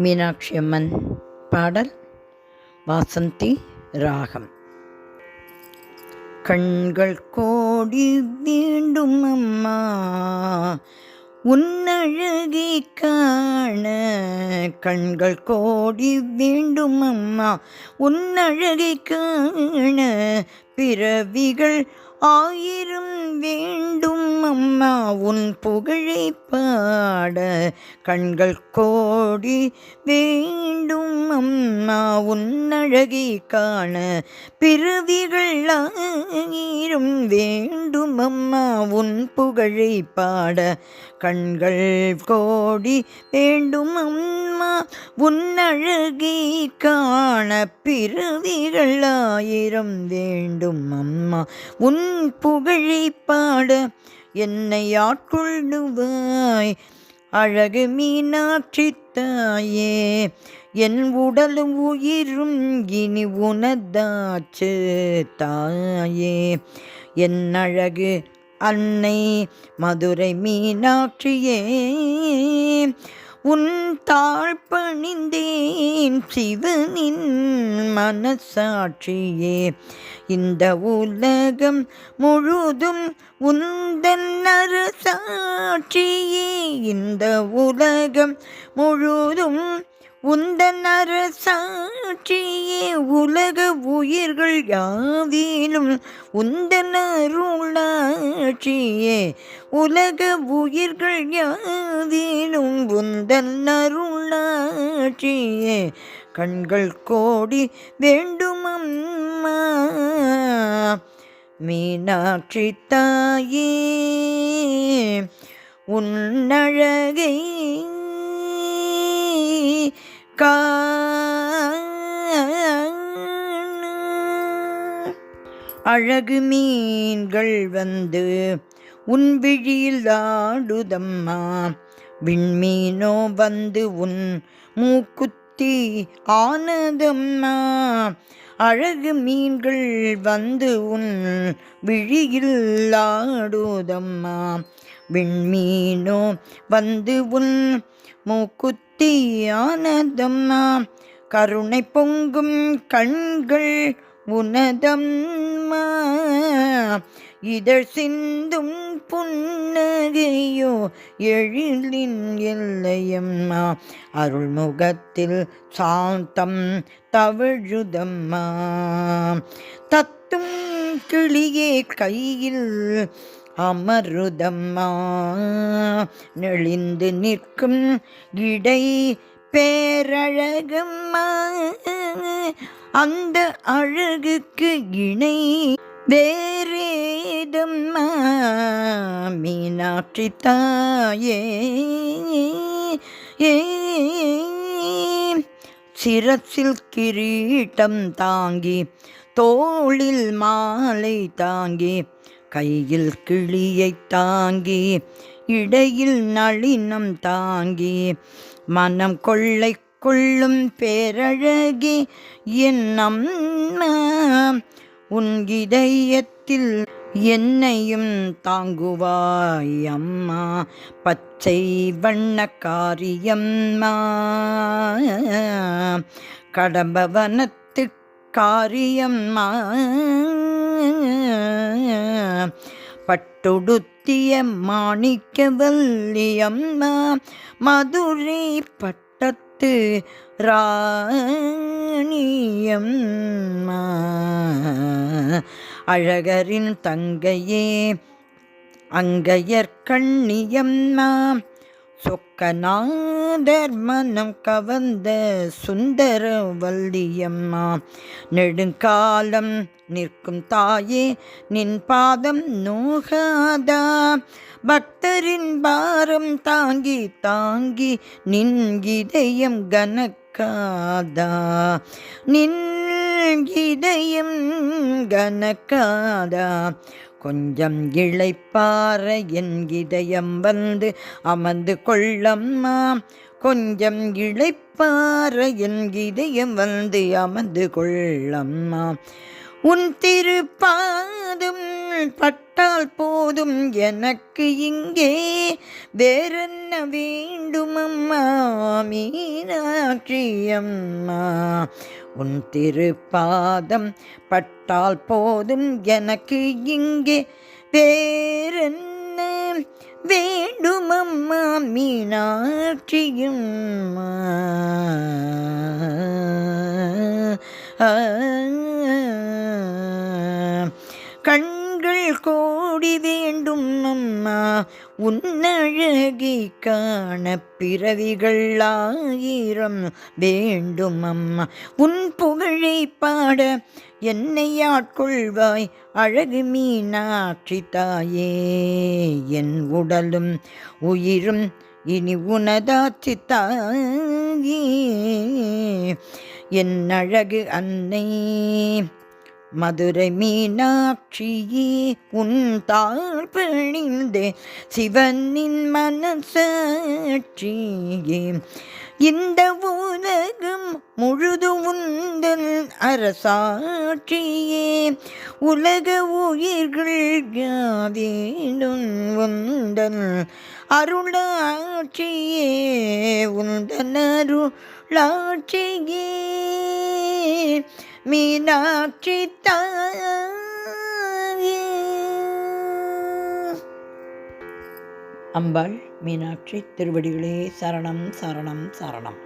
மீனாட்சி அம்மன் பாடல். வாசந்தி ராகம். கண்கள் கோடி வேண்டும் அம்மா உன்னழகை காண, கண்கள் கோடி வேண்டும் அம்மா உன்னழகை காண, பிறவிகள் ஆயிரம் வேண்டும் அம்மா உன் புகழை பாட, கண்கள் கோடி வேண்டும் அம்மா உன்னழகை காண, பிறவிகள் ஆயிரம் வேண்டும் அம்மா உன் புகழை பாட, கண்கள் கோடி வேண்டும் அம்மா உன்னழகை காண, பிறவிகள் ஆயிரம் வேண்டும் அம்மா உன் புகழை பாட, என்னை ஆட்கொள்ளுவாய் அழகு மீனாட்சி தாயே, என் உடலும் உயிரும் இனி உனதாச்சு தாயே, என் அழகு அன்னை மதுரை மீனாட்சியே, உன் தாழ் பணிந்தேன் சிவனின் மனசாட்சியே, இந்த உலகம் முழுதும் உந்தன் அரசாட்சியே, இந்த உலகம் முழுதும் உந்தன் அரசாட்சியே, உலக உயிர்கள் யாவிலும் உந்தன் அருளாட்சியே, உலக உயிர்கள் யாவிலும் உந்தன் அருளாட்சியே, கண்கள் கோடி வேண்டும் அம்மா மீனாட்சி தாயே, உன்னழகை அழகு மீன்கள் வந்து உன் விழியில் ஆடுதம்மா, விண்மீனோ வந்து உன் மூக்குத்தி ஆனதம்மா, அழகு மீன்கள் வந்து உன் விழியில் ஆடுதம்மா, விண்மீனோ வந்து உன் மூக்குத்தி ஆனதம்மா, கருணை பொங்கும் கண்கள் உனதம்மா, இதழ் சிந்தும் புன்னகையோ எழிலின் எல்லையம்மா, அருள்முகத்தில் சாந்தம் தவழுதம்மா, தத்தும் கிளியே கையில் அமருதம்மா, நெளிந்து நிற்கும் இடை பேரழகம்மா, அந்த அழகுக்கு இணை வேறேதம்மா மீனாட்சி தாயே, சிரசில் கிரீட்டம் தாங்கி தோளில் மாலை தாங்கி, கையில் கிளியை தாங்கி இடையில் நளினம் தாங்கி, மனம் கொள்ளை கொள்ளும் பேரழகி என் அம்மா, உன் இதயத்தில் என்னையும் தாங்குவாய் அம்மா, பச்சை வண்ணக்காரியம்மா, கடம்பவனத்து காரியம்மா, பட்டுடுத்திய மாணிக்கவல்லியம்மா, மதுரை பட்டத்து ராணியம்மா, அழகரின் தங்கையே அங்கையர் கண்ணியம்மா, சொக்கநாதர் மனம் கவர்ந்த சுந்தர வல்லியம்மா, நெடுங்காலம் நிற்கும் தாயே நின் பாதம் நோகாதா, பக்தரின் பாரம் தாங்கி தாங்கி நின் இதயம் கனக்காதா, நின் இதயம் கனக்காதா, கொஞ்சம் இளைப்பாற என் இதயம் வந்து அமர்ந்து கொள்ளம்மா, கொஞ்சம் இளைப்பாற என் இதயம் வந்து அமர்ந்து கொள்ளம்மா, உன் திருப்பாதம் பட்ட பட்டால் போதும் எனக்கு இங்கே வேறென்ன வேண்டுமம்மா மீனாட்சி அம்மா. உன் திருப்பாதம் பட்டால் போதும் எனக்கு இங்கே வேறென்ன வேண்டுமம்மா மீனாட்சி அம்மா. கண்கள் கோடி வேண்டும் அம்மா உன்னழகி காண பிறவிகள் 1000 வேண்டும் அம்மா. உன் புகழை பாட என்னை ஆட்கொள்வாய் அழகு மீனாட்சி தாயே. என் உடலும் உயிரும் இனி உனதாட்சி தாயே. என் அழகு அன்னை மதுரை மீனாட்சியே உன் தாழ் பணிந்தே சிவனின் மனசாட்சியே. இந்த உலகம் முழுது உந்தன் அரசாட்சியே. உலக உயிர்கள் யாவேனும் உந்தன் அருளாட்சியே. உந்தன் அருளாட்சியே மீனாட்சி தாயே. அம்பாள் மீனாட்சி திருவடிகளே சரணம் சரணம் சரணம்.